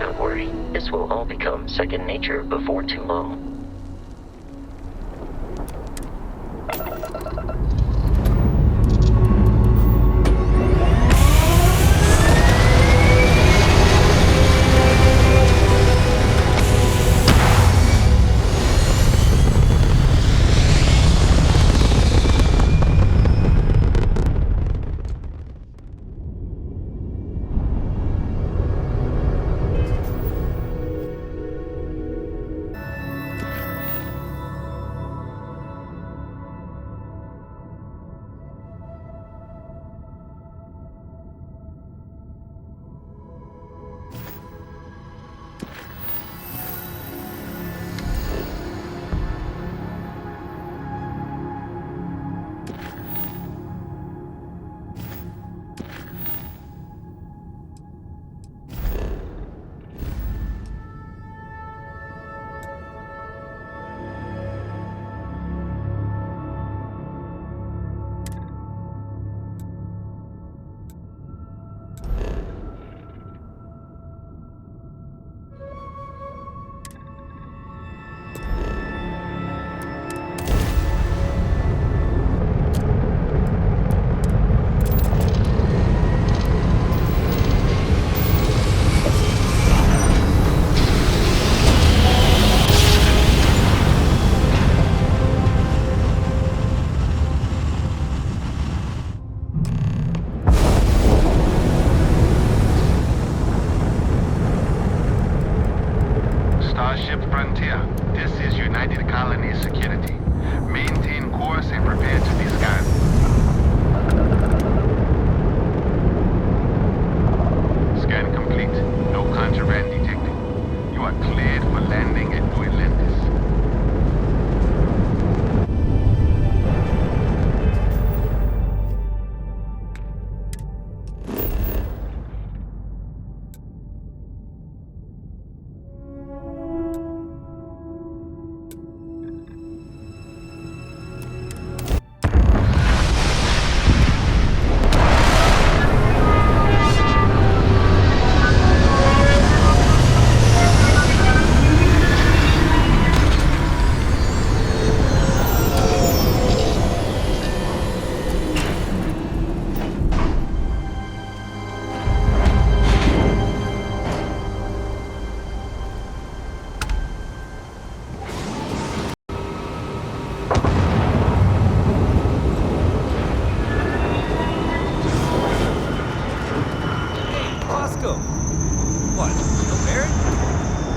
Don't worry, this will all become second nature before too long.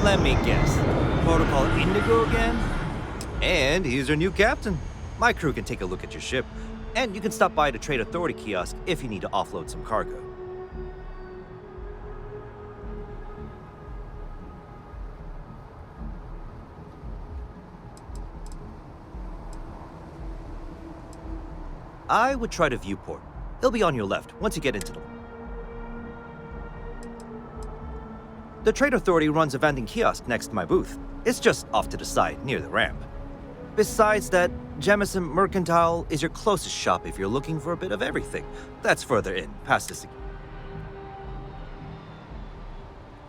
Let me guess. Protocol Indigo again? And he's our new captain. My crew can take a look at your ship, and you can stop by the Trade Authority kiosk if you need to offload some cargo. I would try the viewport. It'll be on your left once you get into the... The Trade Authority runs a vending kiosk next to my booth. It's just off to the side, near the ramp. Besides that, Jemison Mercantile is your closest shop if you're looking for a bit of everything. That's further in, past this.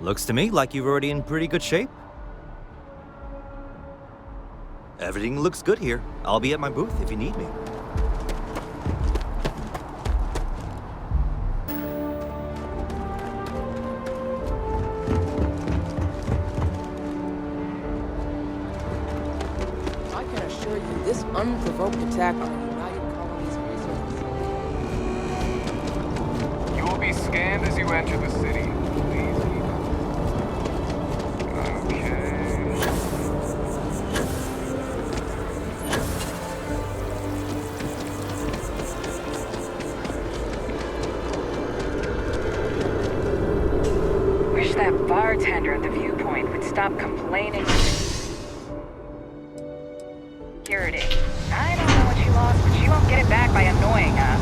Looks to me like you're already in pretty good shape. Everything looks good here. I'll be at my booth if you need me. This unprovoked attack on the United Colonies resources. You will be scanned as you enter the city. Please keep up. Okay. Wish that bartender at the viewpoint would stop complaining. Security. I don't know what she lost, but she won't get it back by annoying us.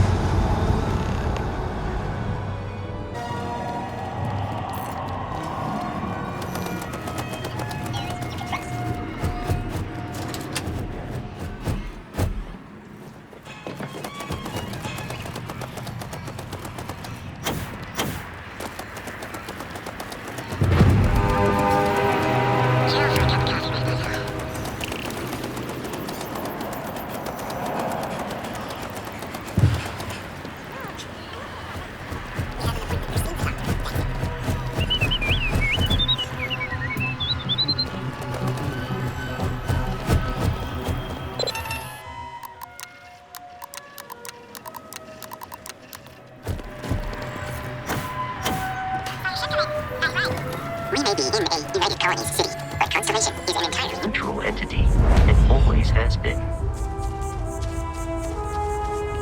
We may be in a United Colonies city, but Constellation is an entirely Central entity, and always has been.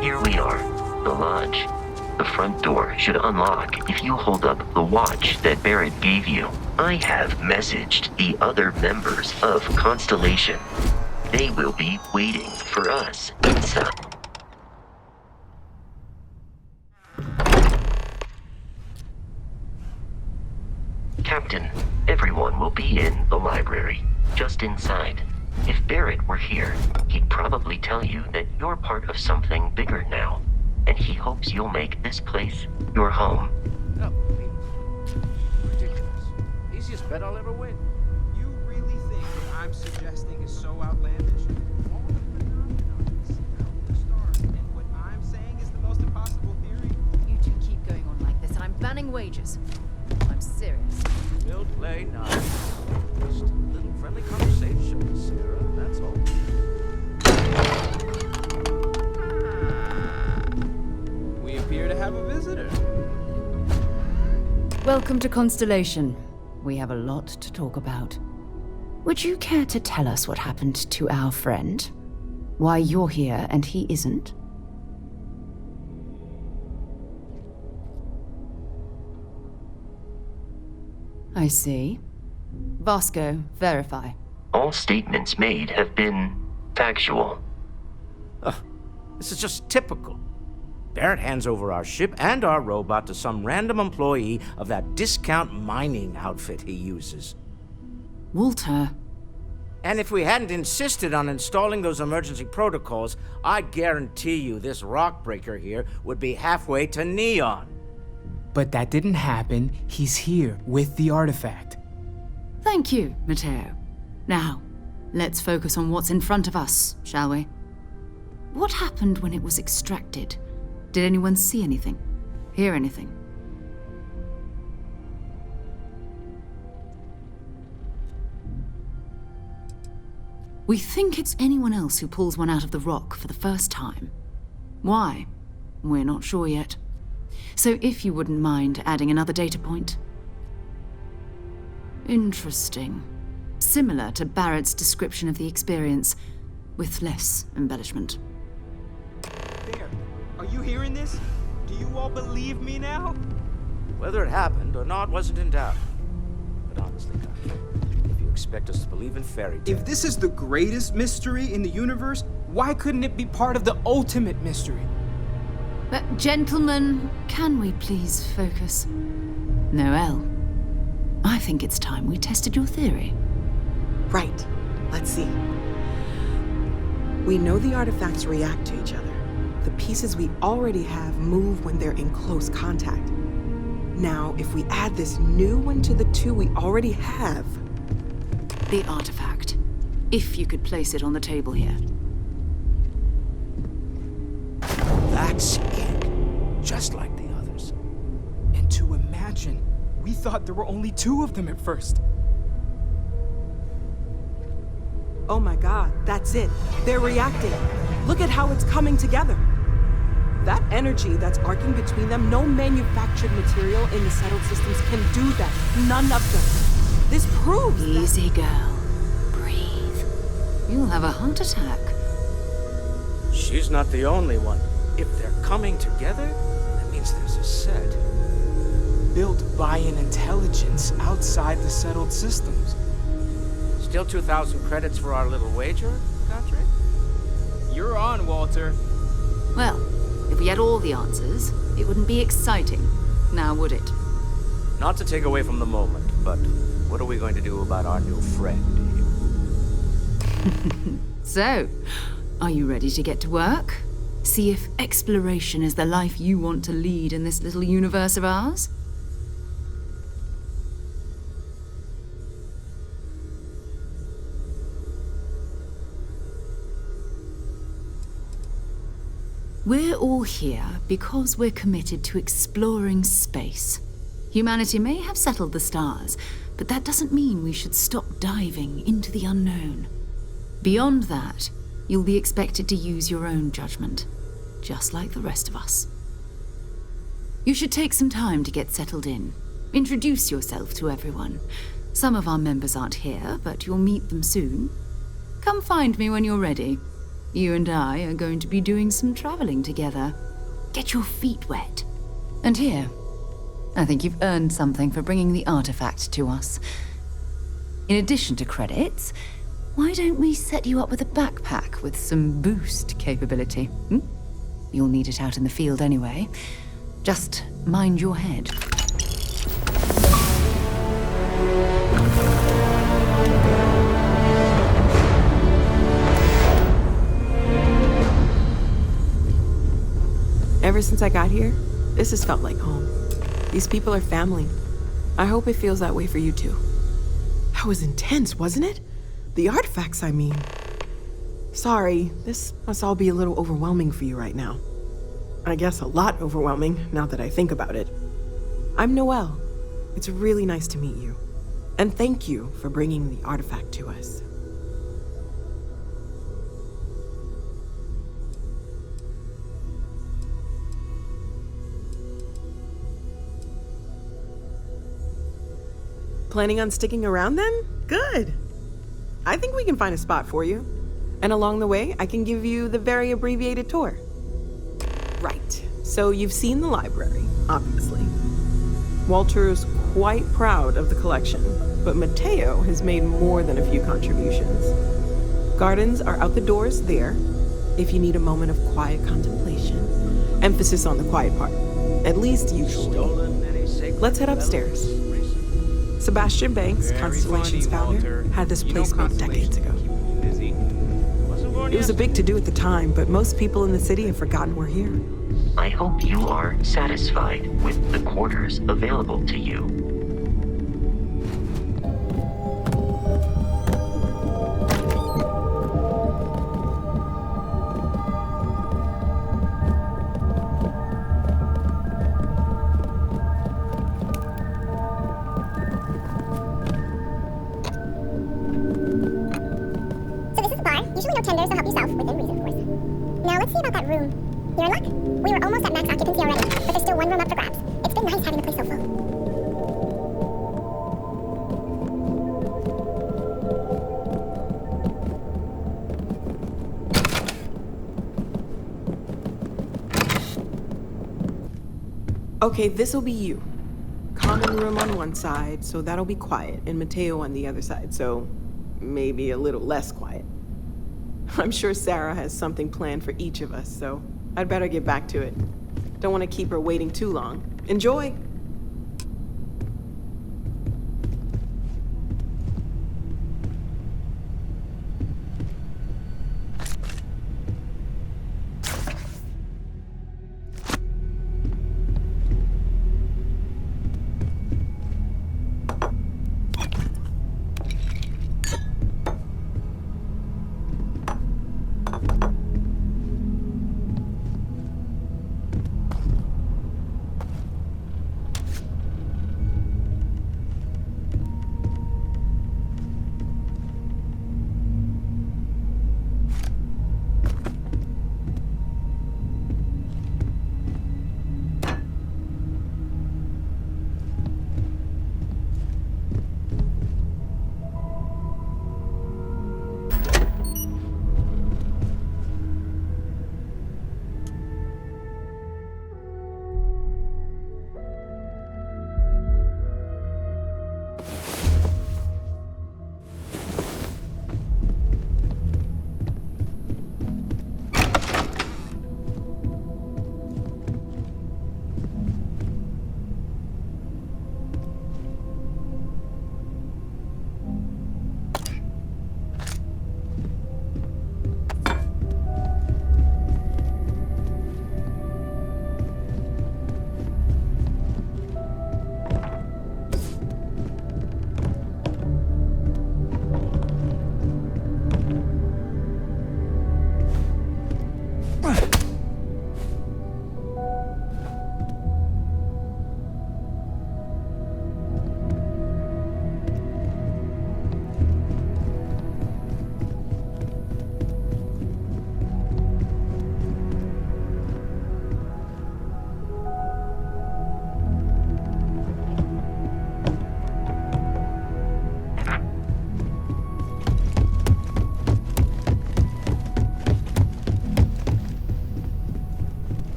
Here we are, the lodge. The front door should unlock if you hold up the watch that Barrett gave you. I have messaged the other members of Constellation. They will be waiting for us inside. Captain, everyone will be in the library, just inside. If Barrett were here, he'd probably tell you that you're part of something bigger now, and he hopes you'll make this place your home. No, ridiculous. Easiest bet I'll ever win. You really think what I'm suggesting is so outlandish? All the phenomena we see out in the stars, and what I'm saying is the most impossible theory? You two keep going on like this, and I'm banning wagers. I'm serious. We'll play nice. Just a little friendly conversation, Sarah, that's all. We appear to have a visitor. Welcome to Constellation. We have a lot to talk about. Would you care to tell us what happened to our friend? Why you're here and he isn't? I see. Vasco, verify. All statements made have been factual. This is just typical. Barrett hands over our ship and our robot to some random employee of that discount mining outfit he uses. Walter. And if we hadn't insisted on installing those emergency protocols, I guarantee you this rock breaker here would be halfway to Neon. But that didn't happen. He's here with the artifact. Thank you, Matteo. Now, let's focus on what's in front of us, shall we? What happened when it was extracted? Did anyone see anything? Hear anything? We think it's anyone else who pulls one out of the rock for the first time. Why? We're not sure yet. So if you wouldn't mind adding another data point. Interesting. Similar to Barrett's description of the experience, with less embellishment. There. Are you hearing this? Do you all believe me now? Whether it happened or not wasn't in doubt. But honestly, Doctor, if you expect us to believe in fairy tales... If this is the greatest mystery in the universe, why couldn't it be part of the ultimate mystery? But gentlemen, can we please focus? Noel, I think it's time we tested your theory. Right. Let's see. We know the artifacts react to each other. The pieces we already have move when they're in close contact. Now, if we add this new one to the two we already have... The artifact. If you could place it on the table here. That's it. Just like the others. And to imagine, we thought there were only 2 of them at first. Oh my god, that's it. They're reacting. Look at how it's coming together. That energy that's arcing between them, no manufactured material in the settled systems can do that. None of them. This proves that... Easy, girl. Breathe. You'll have a heart attack. She's not the only one. If they're coming together, that means there's a set. Built by an intelligence outside the settled systems. Still 2,000 credits for our little wager, Patrick? You're on, Walter. Well, if we had all the answers, it wouldn't be exciting. Now would it? Not to take away from the moment, but what are we going to do about our new friend here? So, are you ready to get to work? See if exploration is the life you want to lead in this little universe of ours? We're all here because we're committed to exploring space. Humanity may have settled the stars, but that doesn't mean we should stop diving into the unknown. Beyond that, you'll be expected to use your own judgment, just like the rest of us. You should take some time to get settled in. Introduce yourself to everyone. Some of our members aren't here, but you'll meet them soon. Come find me when you're ready. You and I are going to be doing some traveling together. Get your feet wet. And here, I think you've earned something for bringing the artifact to us. In addition to credits, why don't we set you up with a backpack with some boost capability? Hmm? You'll need it out in the field anyway. Just mind your head. Ever since I got here, this has felt like home. These people are family. I hope it feels that way for you too. That was intense, wasn't it? The artifacts, I mean. Sorry, this must all be a little overwhelming for you right now. I guess a lot overwhelming, now that I think about it. I'm Noelle. It's really nice to meet you. And thank you for bringing the artifact to us. Planning on sticking around then? Good. I think we can find a spot for you. And along the way, I can give you the very abbreviated tour. Right. So you've seen the library, obviously. Walter's quite proud of the collection, but Mateo has made more than a few contributions. Gardens are out the doors there, if you need a moment of quiet contemplation. Emphasis on the quiet part, at least usually. Let's head upstairs. Sebastian Banks, Constellation's founder, had this place built decades ago. It was a big to-do at the time, but most people in the city have forgotten we're here. I hope you are satisfied with the quarters available to you. So this is the bar. Usually no tenders, so help yourself, within reason, of course. Now let's see about that room. You're in luck. We were almost at max occupancy already, but there's still one room up for grabs. It's been nice having the place so full. Okay, this'll be you. Common room on one side, so that'll be quiet, and Mateo on the other side, so maybe a little less quiet. I'm sure Sarah has something planned for each of us, so I'd better get back to it. Don't want to keep her waiting too long. Enjoy!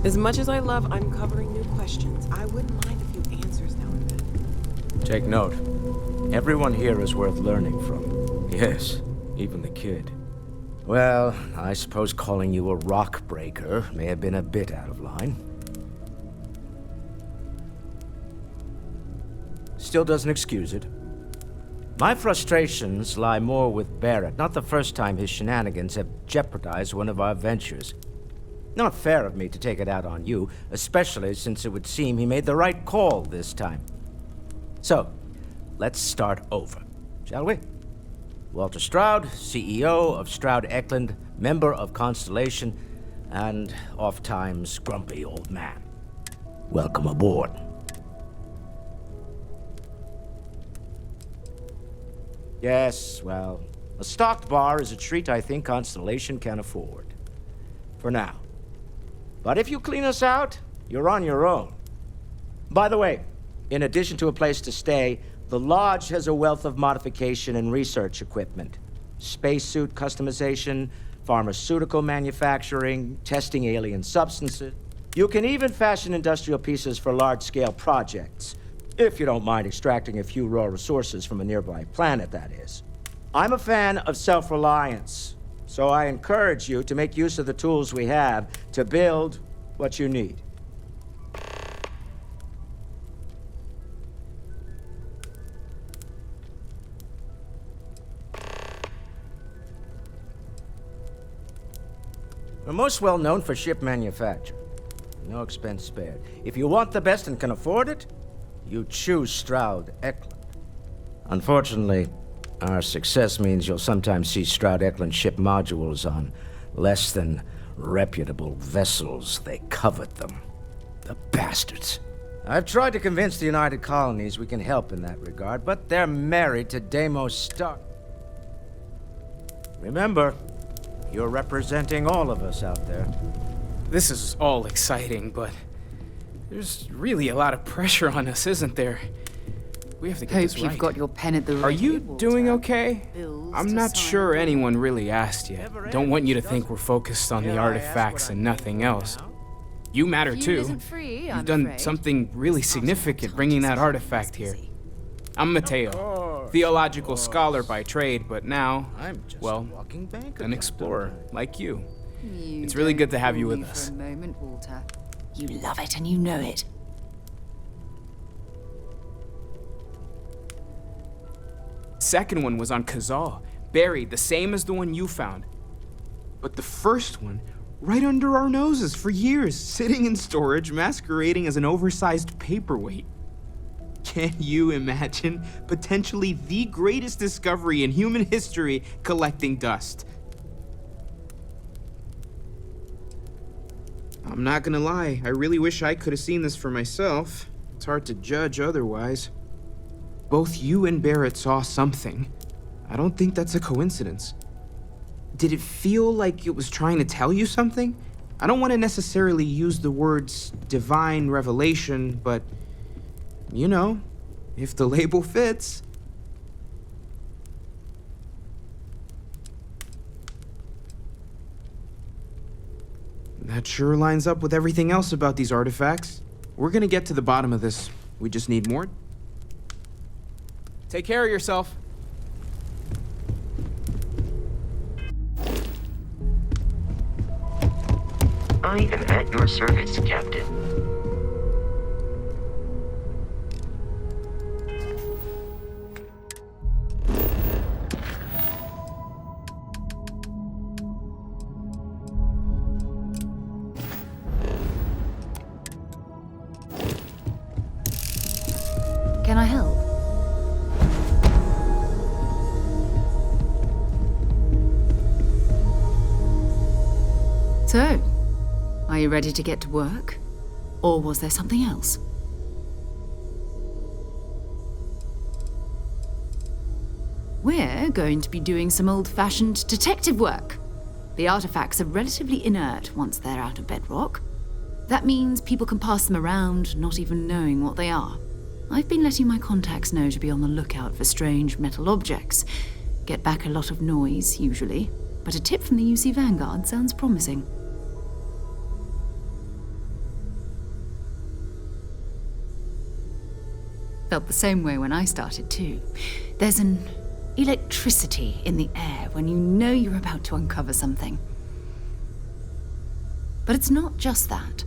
As much as I love uncovering new questions, I wouldn't mind a few answers now and then. Take note. Everyone here is worth learning from. Yes, even the kid. Well, I suppose calling you a rock breaker may have been a bit out of line. Still doesn't excuse it. My frustrations lie more with Barrett, not the first time his shenanigans have jeopardized one of our ventures. Not fair of me to take it out on you, especially since it would seem he made the right call this time. So, let's start over, shall we? Walter Stroud, CEO of Stroud Eklund, member of Constellation, and oft-times grumpy old man. Welcome aboard. Yes, well, a stocked bar is a treat I think Constellation can afford. For now. But if you clean us out, you're on your own. By the way, in addition to a place to stay, the Lodge has a wealth of modification and research equipment. Spacesuit customization, pharmaceutical manufacturing, testing alien substances. You can even fashion industrial pieces for large-scale projects. If you don't mind extracting a few raw resources from a nearby planet, that is. I'm a fan of self-reliance, so I encourage you to make use of the tools we have to build what you need. We're most well known for ship manufacture. No expense spared. If you want the best and can afford it, you choose Stroud Eklund. Unfortunately, our success means you'll sometimes see Stroud Eklund ship modules on less than reputable vessels. They covet them. The bastards. I've tried to convince the United Colonies we can help in that regard, but they're married to Deimos Star. Remember, you're representing all of us out there. This is all exciting, but there's really a lot of pressure on us, isn't there? We have to get Hope this right. you've got your pen at the ready. Are you Walter. doing okay? Bills I'm to not sign. sure anyone really asked yet. Don't want you to think we're focused on the Dare I ask artifacts what I and need nothing right else. now? You matter Fuel too. isn't free, I'm You've done afraid. something really significant bringing that artifact here. I'm Mateo, course, theological scholar by trade, but now, I'm just well, a walking bank an account, explorer aren't I? like you. You It's really don't good to have you fool with me us. For a moment, Walter. You love it and you know it. Second one was on Kazal, buried the same as the one you found. But the first one, right under our noses for years, sitting in storage, masquerading as an oversized paperweight. Can you imagine potentially the greatest discovery in human history collecting dust? I'm not gonna lie, I really wish I could have seen this for myself. It's hard to judge otherwise. Both you and Barrett saw something. I don't think that's a coincidence. Did it feel like it was trying to tell you something? I don't want to necessarily use the words divine revelation, but, you know, if the label fits. That sure lines up with everything else about these artifacts. We're gonna get to the bottom of this. We just need more. Take care of yourself. I am at your service, Captain. Can I help? So, are you ready to get to work? Or was there something else? We're going to be doing some old-fashioned detective work. The artifacts are relatively inert once they're out of bedrock. That means people can pass them around, not even knowing what they are. I've been letting my contacts know to be on the lookout for strange metal objects. Get back a lot of noise, usually, but a tip from the UC Vanguard sounds promising. Felt the same way when I started too. There's an electricity in the air when you know you're about to uncover something. But it's not just that.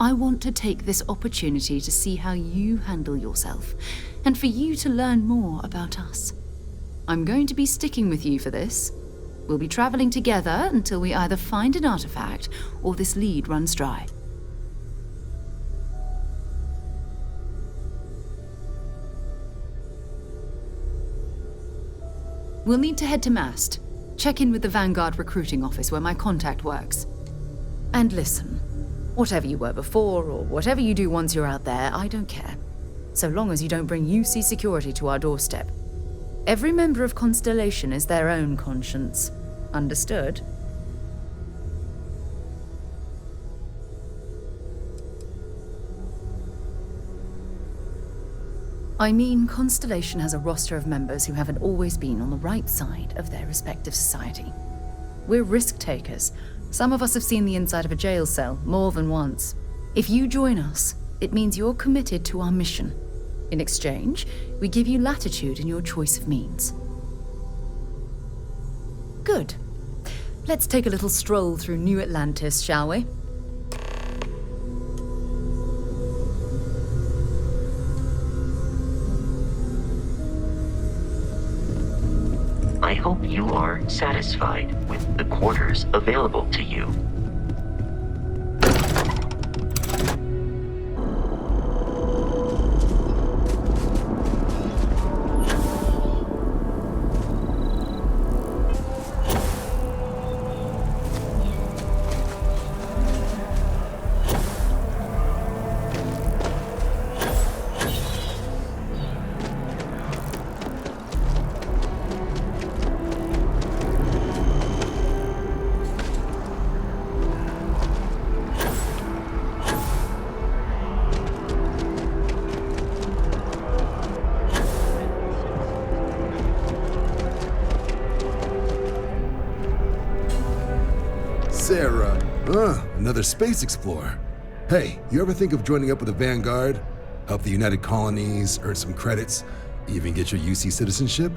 I want to take this opportunity to see how you handle yourself, and for you to learn more about us. I'm going to be sticking with you for this. We'll be traveling together until we either find an artifact or this lead runs dry. We'll need to head to Mast. Check in with the Vanguard recruiting office where my contact works. And listen, whatever you were before or whatever you do once you're out there, I don't care. So long as you don't bring UC security to our doorstep. Every member of Constellation is their own conscience. Understood? I mean, Constellation has a roster of members who haven't always been on the right side of their respective society. We're risk takers. Some of us have seen the inside of a jail cell more than once. If you join us, it means you're committed to our mission. In exchange, we give you latitude in your choice of means. Good. Let's take a little stroll through New Atlantis, shall we? I hope you are satisfied with the quarters available to you. Sarah. Another space explorer. Hey, you ever think of joining up with the Vanguard? Help the United Colonies, earn some credits, even get your UC citizenship?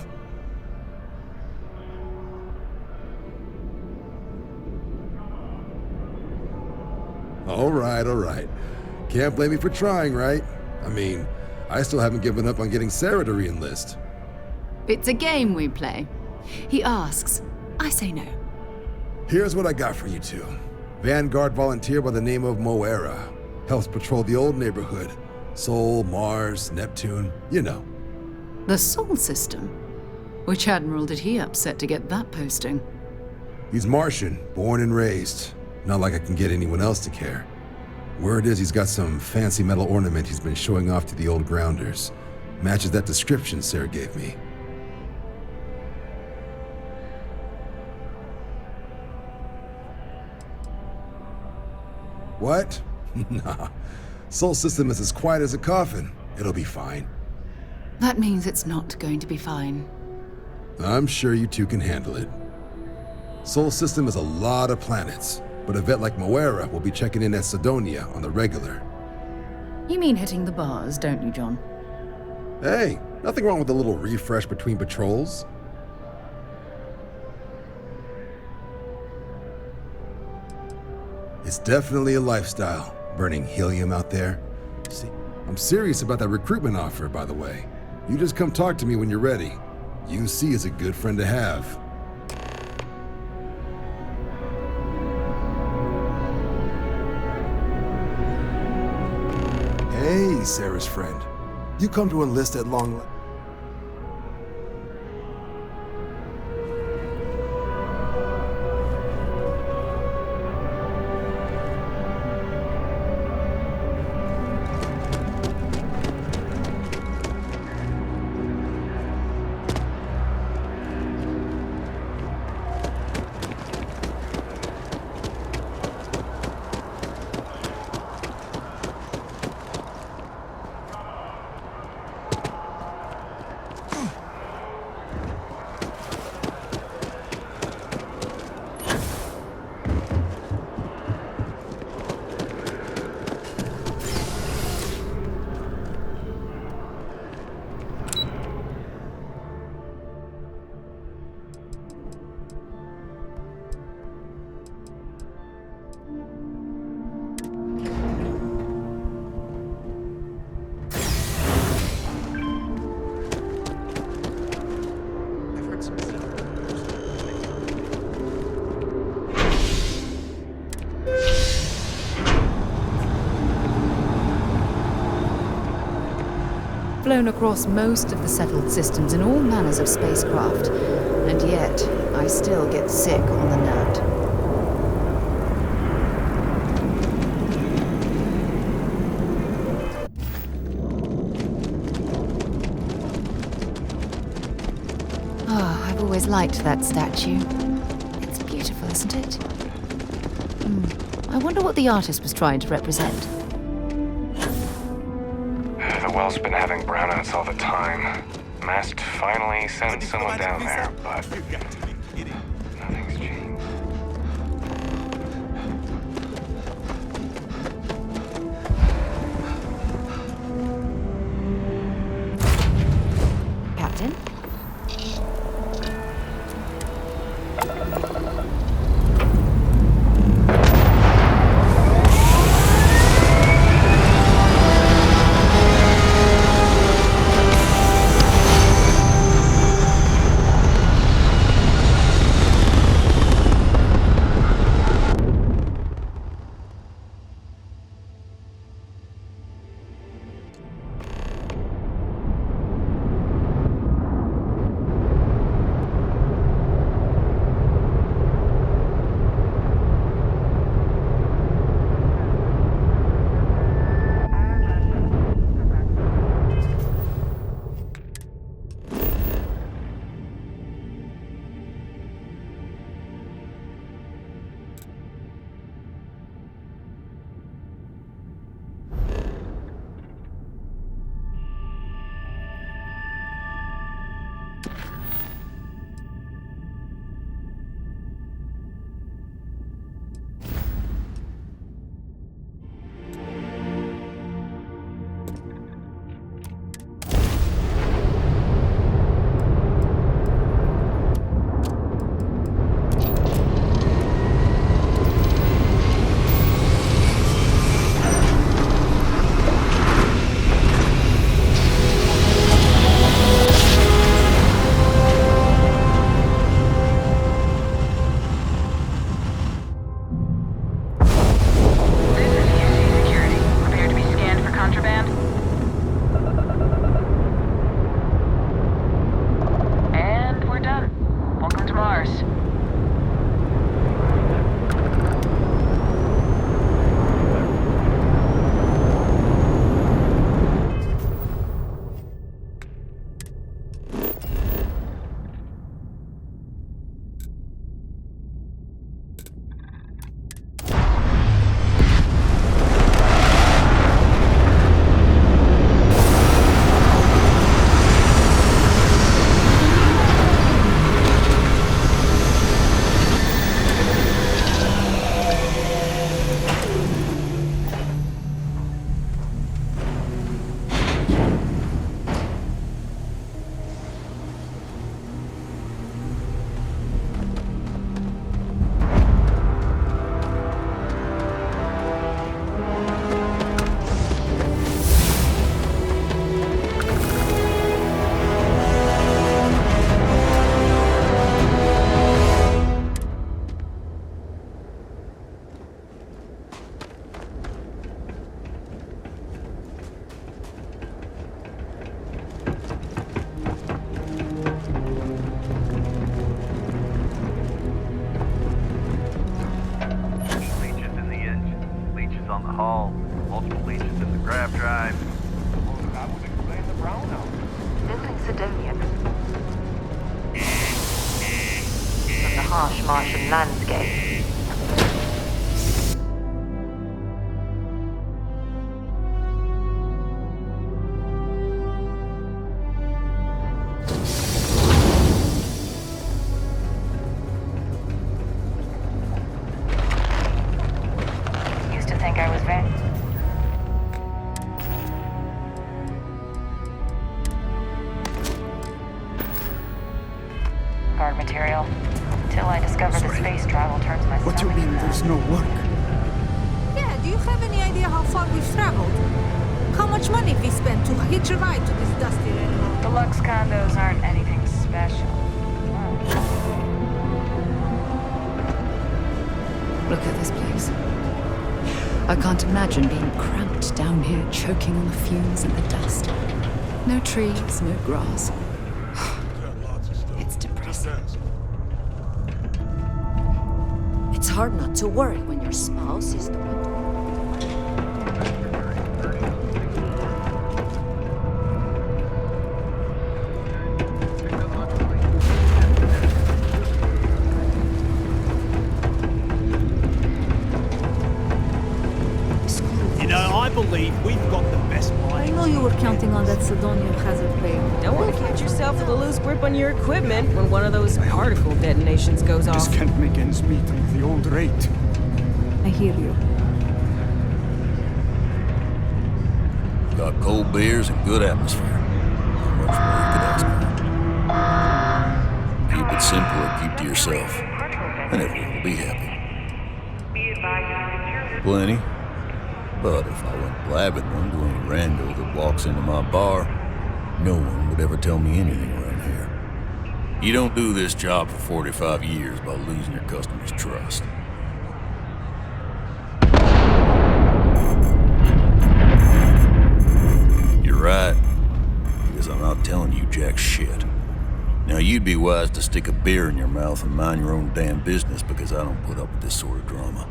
All right. Can't blame me for trying, right? I mean, I still haven't given up on getting Sarah to re-enlist. It's a game we play. He asks, I say no. Here's what I got for you two. Vanguard volunteer by the name of Moira. Helps patrol the old neighborhood. Sol, Mars, Neptune, you know. The Sol system? Which admiral did he upset to get that posting? He's Martian, born and raised. Not like I can get anyone else to care. Word is he's got some fancy metal ornament he's been showing off to the old grounders. Matches that description Sarah gave me. What? Nah. Sol system is as quiet as a coffin. It'll be fine. That means it's not going to be fine. I'm sure you two can handle it. Sol system is a lot of planets, but a vet like Moira will be checking in at Sidonia on the regular. You mean hitting the bars, don't you, John? Hey, nothing wrong with a little refresh between patrols. It's definitely a lifestyle, burning helium out there. See, I'm serious about that recruitment offer, by the way. You just come talk to me when you're ready. UC is a good friend to have. Hey, Sarah's friend. You come to enlist at long... flown across most of the settled systems in all manners of spacecraft, and yet I still get sick on the nerd. Ah, I've always liked that statue. It's beautiful, isn't it? I wonder what the artist was trying to represent. The well's been having brownouts all the time. Mast finally sent someone down there, but nothing's changed. Captain? Harsh Martian landscape. Used to think I was vanguard material. Till I discover the space travel turns my What do you mean there's no work? Yeah, do you have any idea how far we've traveled? How much money we spent to hitch a ride to this dusty animal? The Lux condos aren't anything special. Look at this place. I can't imagine being cramped down here, choking on the fumes and the dust. No trees, no grass. It's depressing. It's hard not to worry when your spouse is the one. You know, I believe we've got the best I minds. know you were counting on that Sidonian hazard pay. Don't want to catch yourself with a loose grip on your equipment when one of those particle detonations goes off. Just can't make ends meet with the old rate. I hear you. Got cold beers and good atmosphere. Not much more you could ask for. Keep it simple or keep to yourself, and everyone will be happy. Plenty. But if I went blabbing one to any rando that walks into my bar, no one would ever tell me anything around here. You don't do this job for 45 years by losing your customers' trust. You're right, because I'm not telling you jack shit. Now you'd be wise to stick a beer in your mouth and mind your own damn business, because I don't put up with this sort of drama.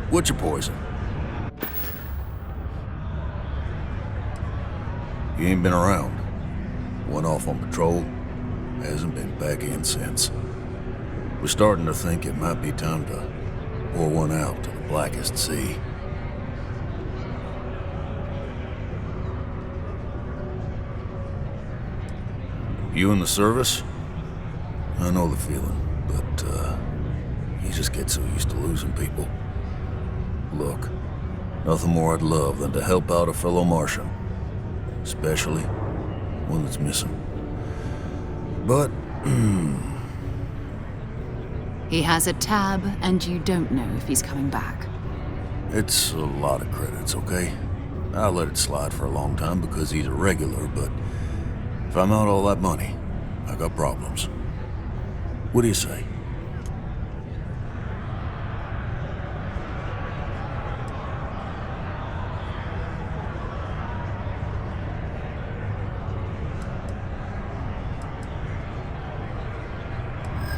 What's your poison? You ain't been around. Went off on patrol. Hasn't been back in since. We're starting to think it might be time to pour one out to the blackest sea. You in the service? I know the feeling, but you just get so used to losing people. Look, nothing more I'd love than to help out a fellow Martian. Especially one that's missing. But, He has a tab, and you don't know if he's coming back. it's a lot of credits, okay? I let it slide for a long time because he's a regular, but if I'm out all that money, I got problems. What do you say?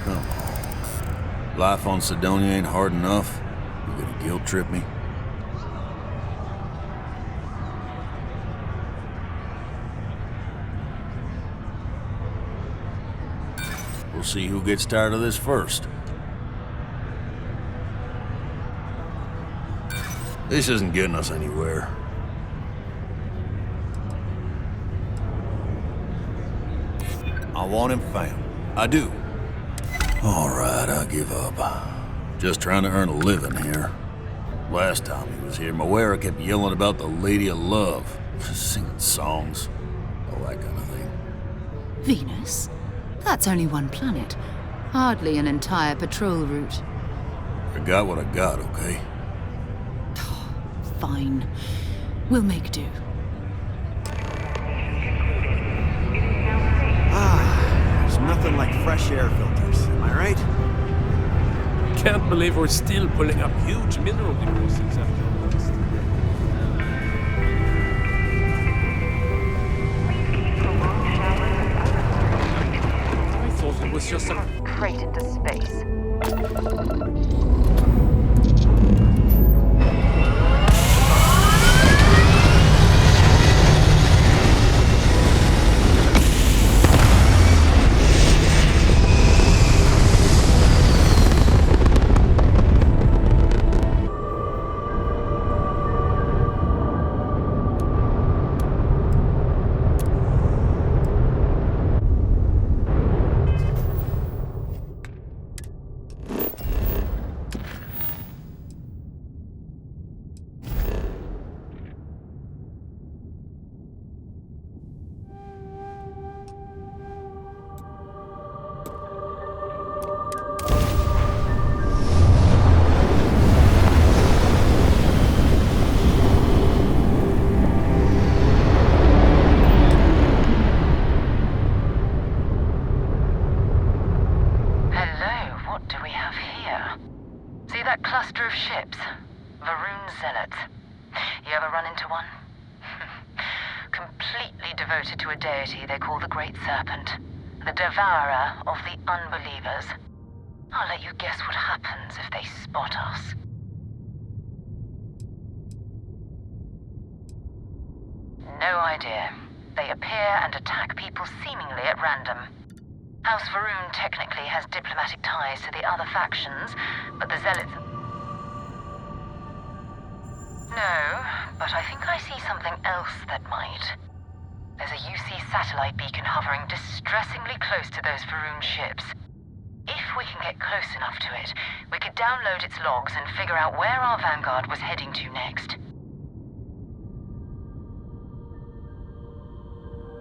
Come on. Life on Sidonia ain't hard enough. You gonna guilt trip me? We'll see who gets tired of this first. This isn't getting us anywhere. I want him found. I do. All right, I give up. Just trying to earn a living here. Last time he was here, Moira kept yelling about the Lady of Love, singing songs, all that kind of thing. Venus? That's only one planet. Hardly an entire patrol route. I got what I got, okay? Fine. We'll make do. There's nothing like fresh air filters, am I right? Can't believe we're still pulling up huge mineral deposits after all this. I thought it was just a Straight into space. that cluster of ships? Varun Zealots. You ever run into one? completely devoted to a deity they call the Great Serpent, the devourer of the unbelievers. I'll let you guess what happens if they spot us. No idea. They appear and attack people seemingly at random. House Varun technically has diplomatic ties to the other factions, but the Zealots... No, but I think I see something else that might. There's a UC satellite beacon hovering distressingly close to those Varun ships. If we can get close enough to it, we could download its logs and figure out where our vanguard was heading to next.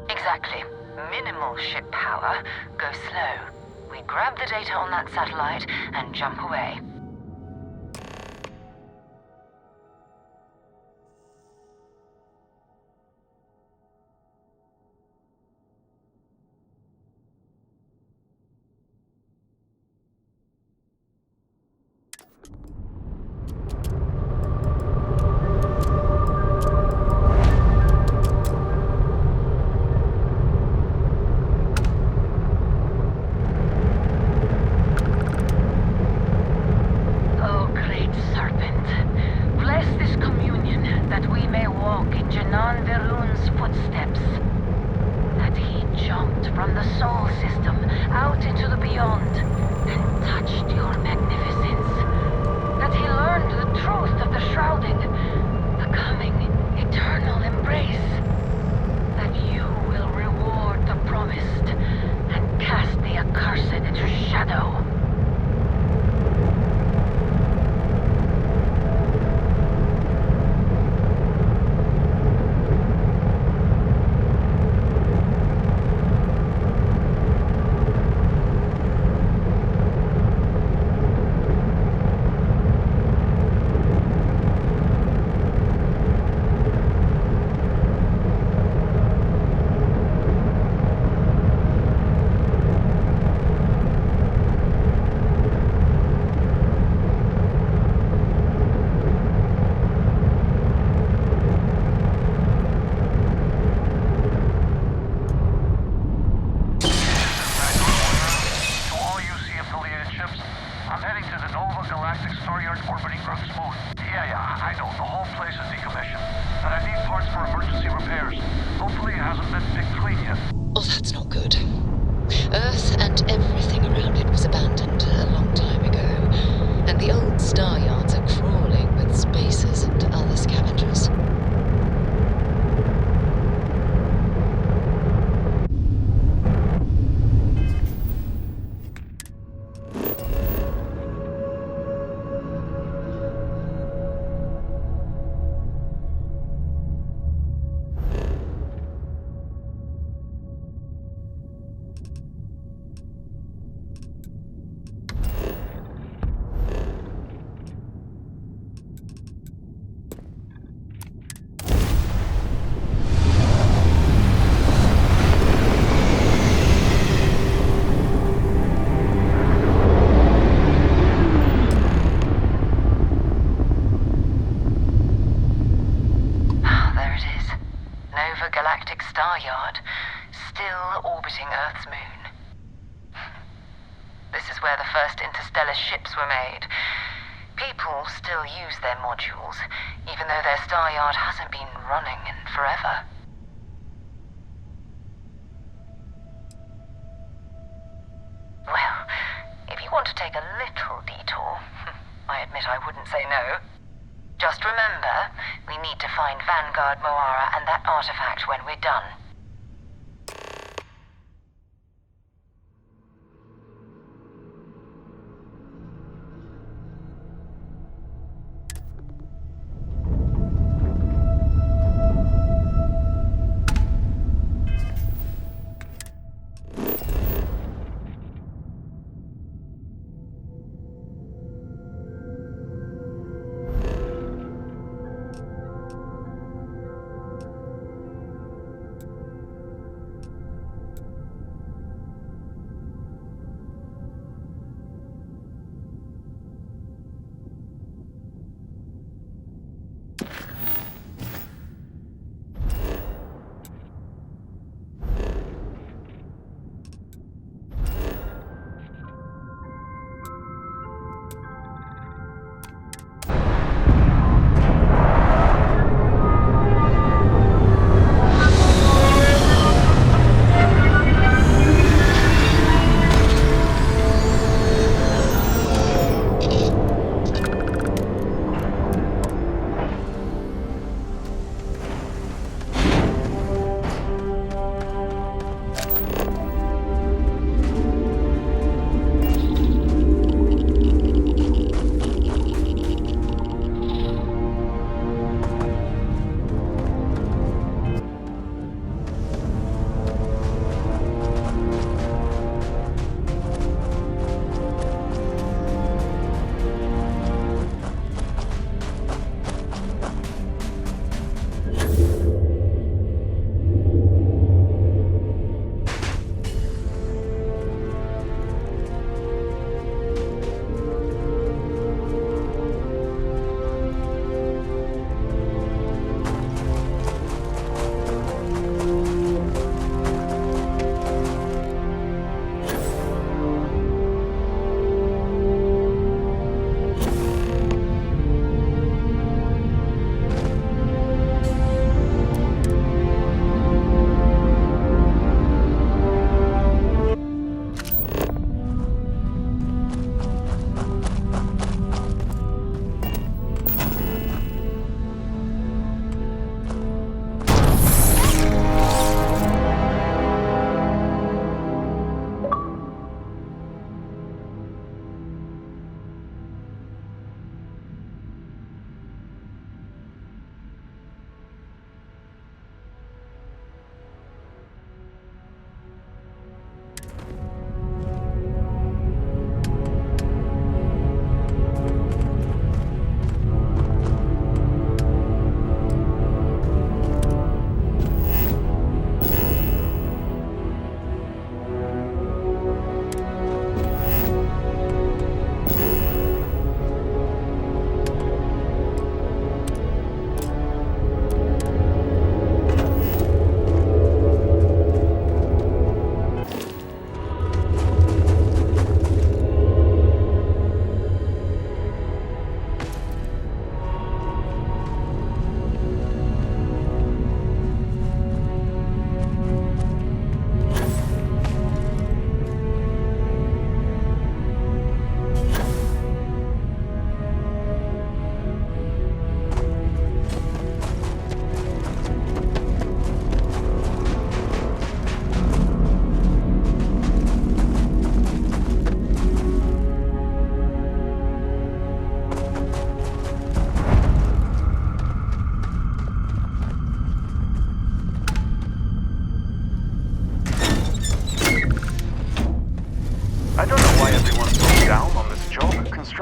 Exactly. Minimal ship power, go slow. We grab the data on that satellite and jump away. Ships were made. People still use their modules, even though their star yard hasn't been running in forever. Well, if you want to take a little detour, I admit I wouldn't say no. Just remember, we need to find Vanguard Moara and that artifact when we're done.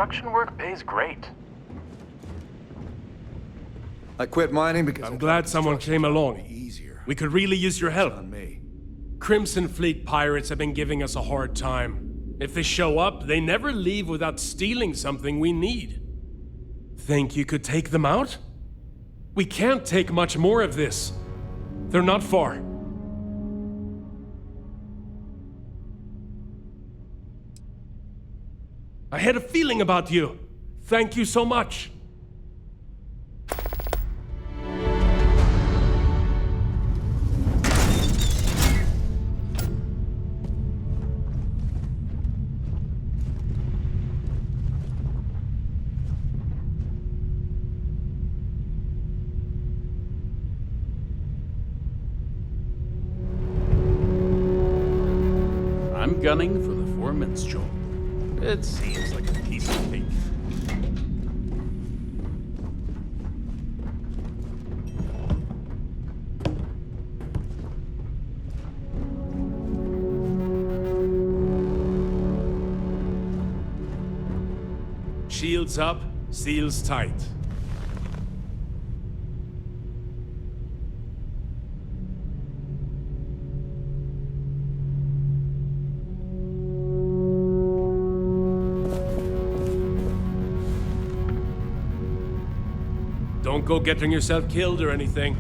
construction work pays great. I quit mining because I'm glad someone came along. We could really use your help. Crimson Fleet pirates have been giving us a hard time. If they show up, they never leave without stealing something we need. Think you could take them out? We can't take much more of this. They're not far. I had a feeling about you. Thank you so much. I'm gunning for the foreman's job. It seems like a piece of cake. Shields up, seals tight. Don't go getting yourself killed or anything.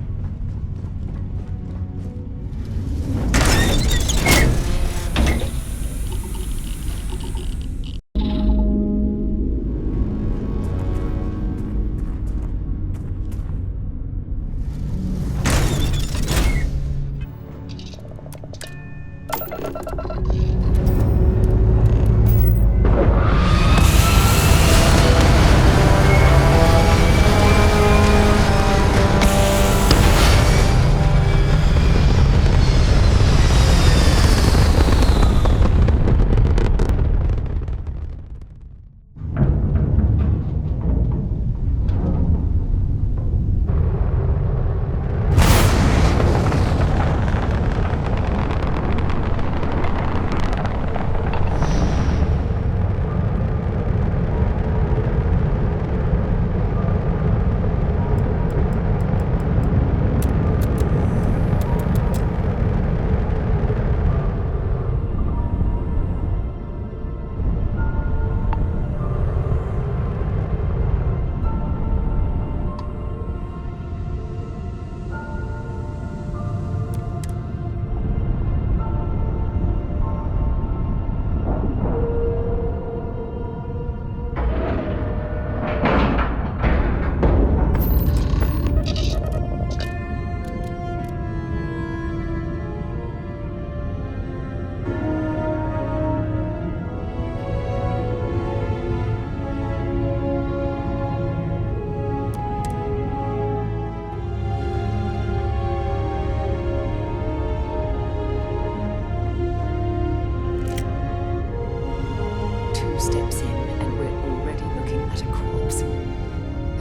Steps in, and we're already looking at a corpse.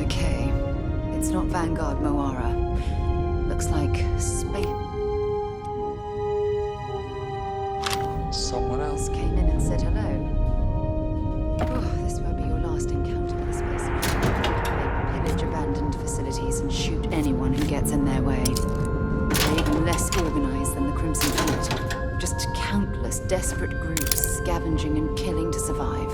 Okay, it's not Vanguard Moara. Looks like space. Someone else came in and said hello. Oh, this won't be your last encounter with the space. They pillage abandoned facilities and shoot anyone who gets in their way. They're even less organized than the Crimson Fleet. Just countless desperate groups scavenging and killing to survive.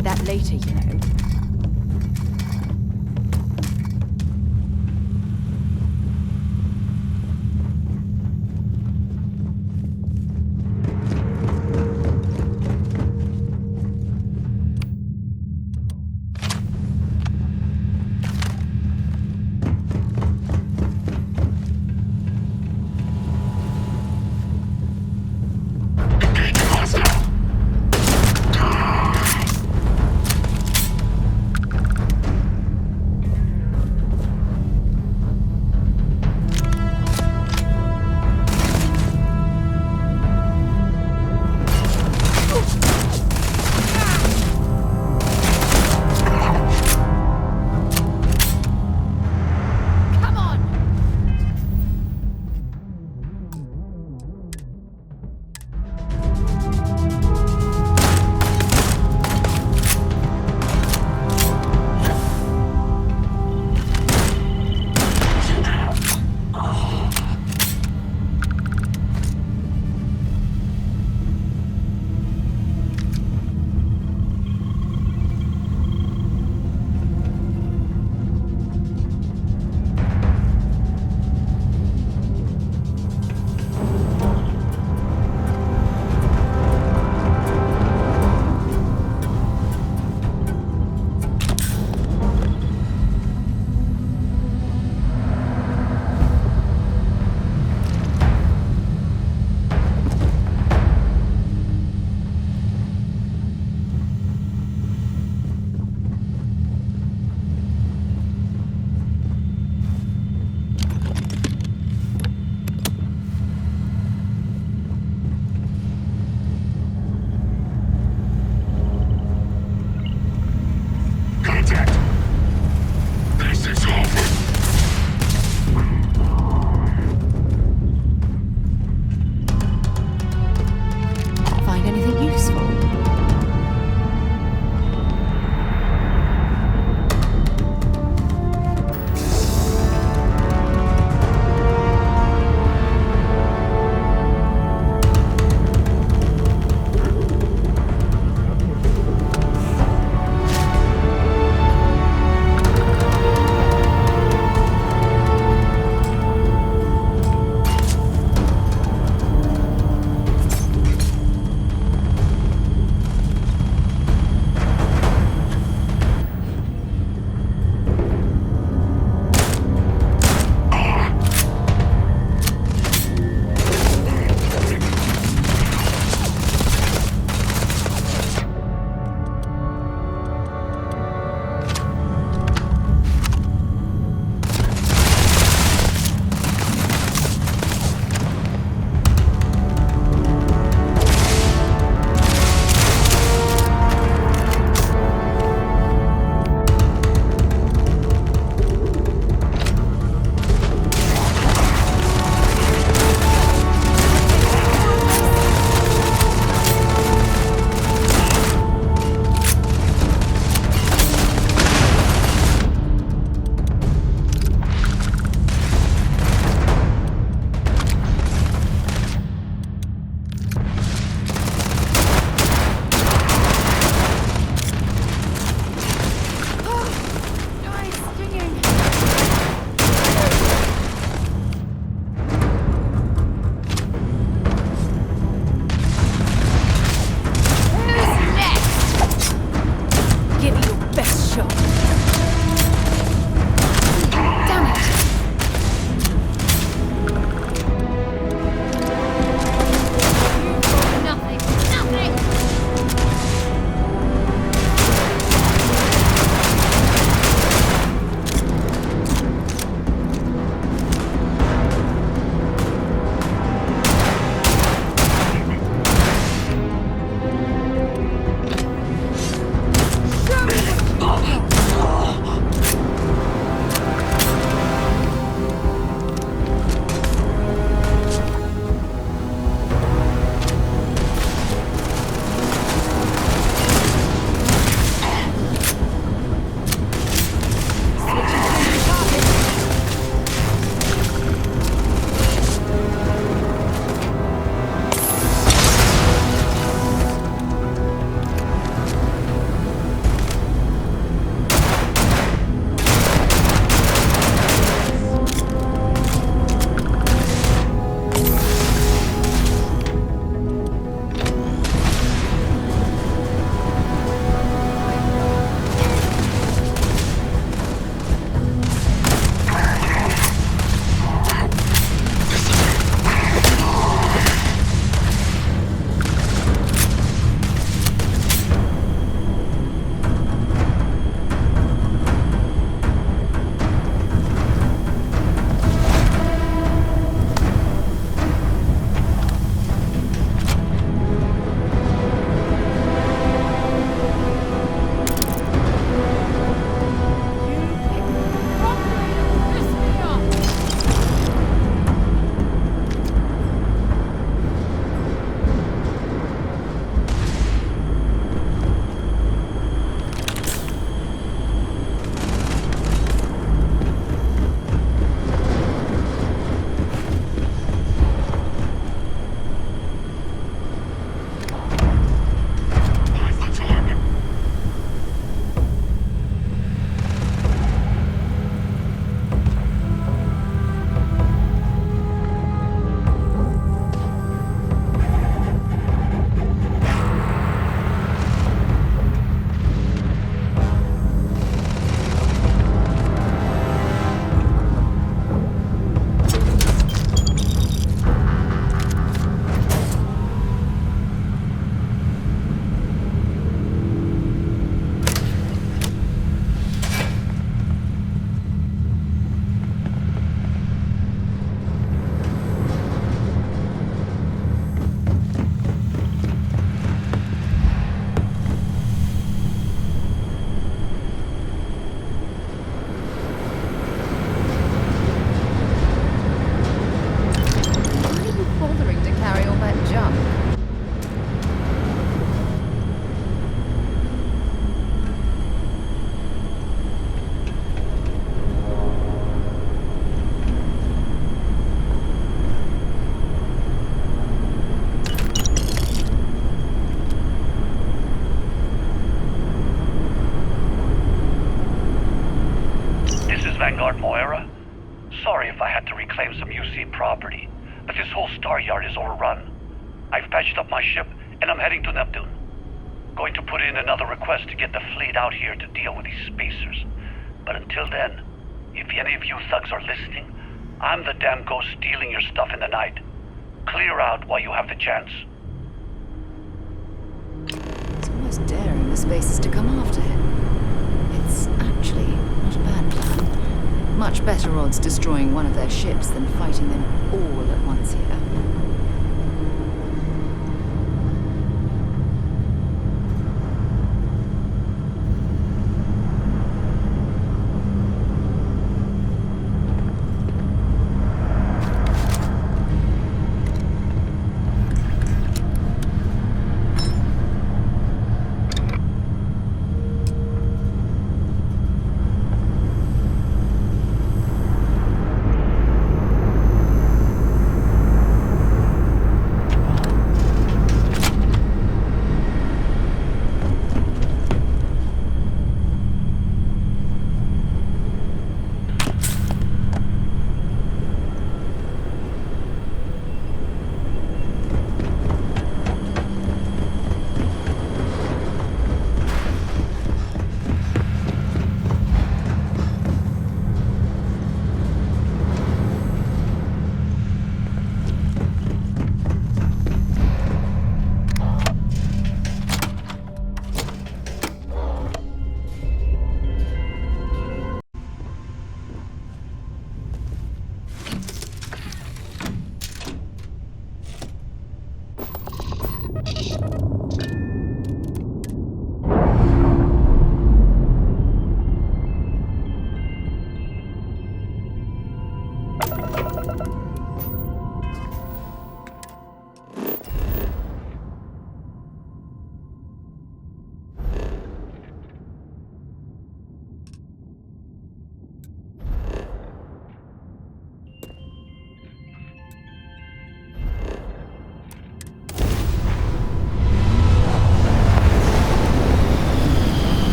with that later, you know. Piracy property, but this whole star yard is overrun. I've patched up my ship, and I'm heading to Neptune. Going to put in another request to get the fleet out here to deal with these spacers. But until then, if any of you thugs are listening, I'm the damn ghost stealing your stuff in the night. Clear out while you have the chance. It's almost daring the spacers to come after him. It's actually not a bad plan. Much better odds destroying one of their ships than fighting them all at once here.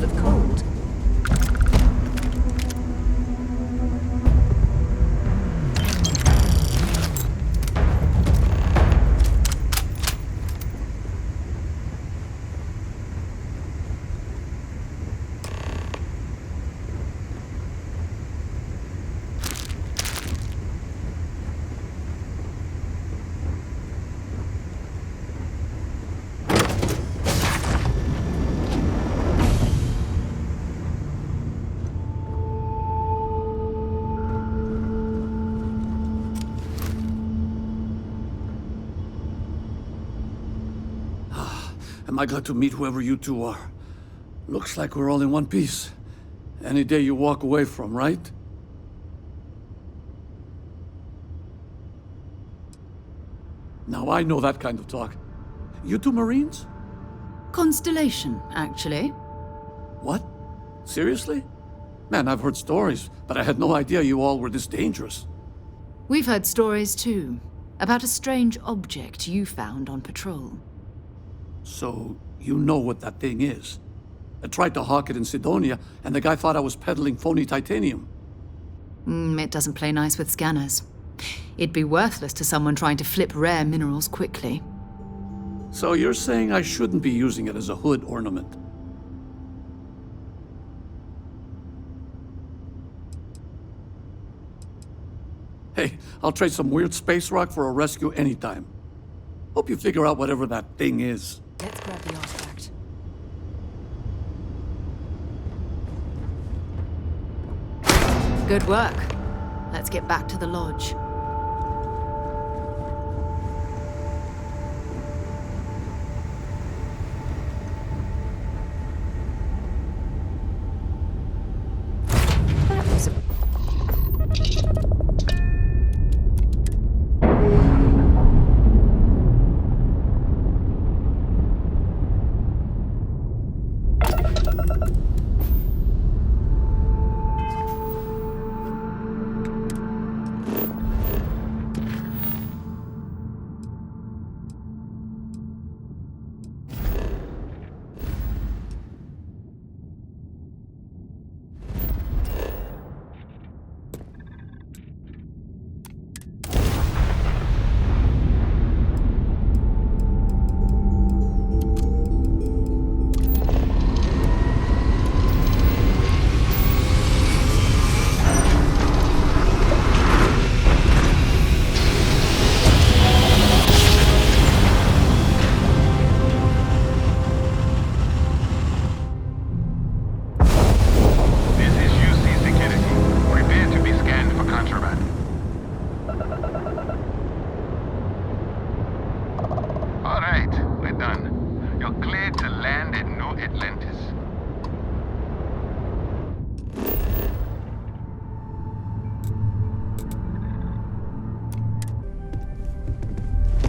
bit of cold. Am I glad to meet whoever you two are. Looks like we're all in one piece. Any day you walk away from, right? Now I know that kind of talk. You two Marines? Constellation, actually. What? Seriously? Man, I've heard stories, but I had no idea you all were this dangerous. We've heard stories too, about a strange object you found on patrol. So, you know what that thing is? I tried to hawk it in Sidonia, and the guy thought I was peddling phony titanium. It doesn't play nice with scanners. It'd be worthless to someone trying to flip rare minerals quickly. So you're saying I shouldn't be using it as a hood ornament? Hey, I'll trade some weird space rock for a rescue anytime. Hope you figure out whatever that thing is. Let's grab the artifact. Good work. Let's get back to the lodge.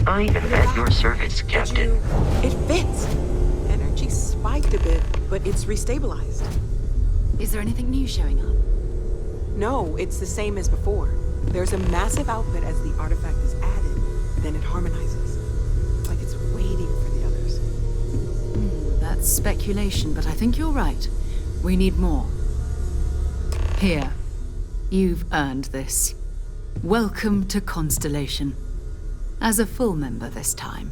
I am at your service, Captain. It fits. Energy spiked a bit, but it's restabilized. Is there anything new showing up? No, it's the same as before. There's a massive output as the artifact is added, then it harmonizes. Like it's waiting for the others. That's speculation, but I think you're right. We need more. Here. You've earned this. Welcome to Constellation. As a full member this time.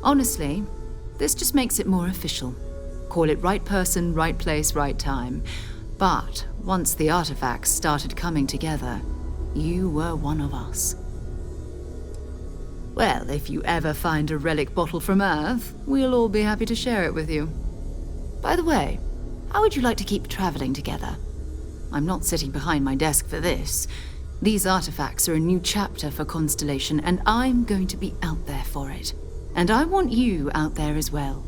Honestly, this just makes it more official. Call it right person, right place, right time. But once the artifacts started coming together, you were one of us. Well, if you ever find a relic bottle from Earth, we'll all be happy to share it with you. By the way, how would you like to keep traveling together? I'm not sitting behind my desk for this. These artifacts are a new chapter for Constellation, and I'm going to be out there for it. And I want you out there as well.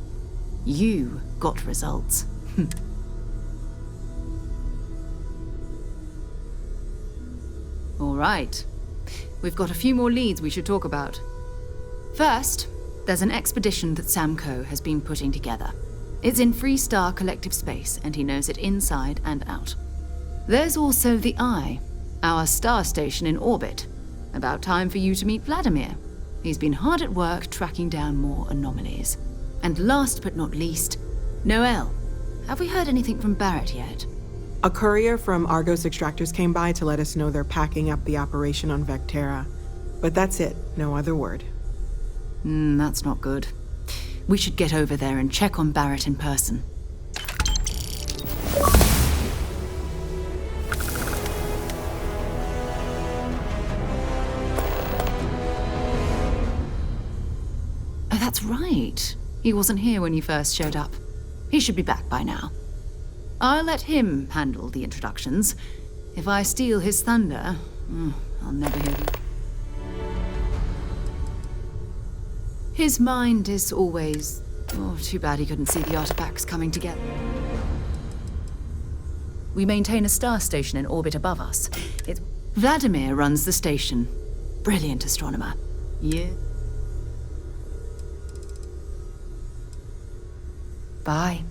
You got results. All right. We've got a few more leads we should talk about. First, there's an expedition that Samco has been putting together. It's in Freestar Collective Space, and he knows it inside and out. There's also the Eye, our star station in orbit. About time for you to meet Vladimir. He's been hard at work tracking down more anomalies. And last but not least, Noel. Have we heard anything from Barrett yet? A courier from Argos Extractors came by to let us know they're packing up the operation on Vectera. But that's it, no other word. That's not good. We should get over there and check on Barrett in person. Oh, that's right. He wasn't here when you first showed up. He should be back by now. I'll let him handle the introductions. If I steal his thunder, I'll never hear you. His mind is always... Oh, too bad he couldn't see the artifacts coming together. We maintain a star station in orbit above us. Vladimir runs the station. Brilliant astronomer. Yeah. Bye.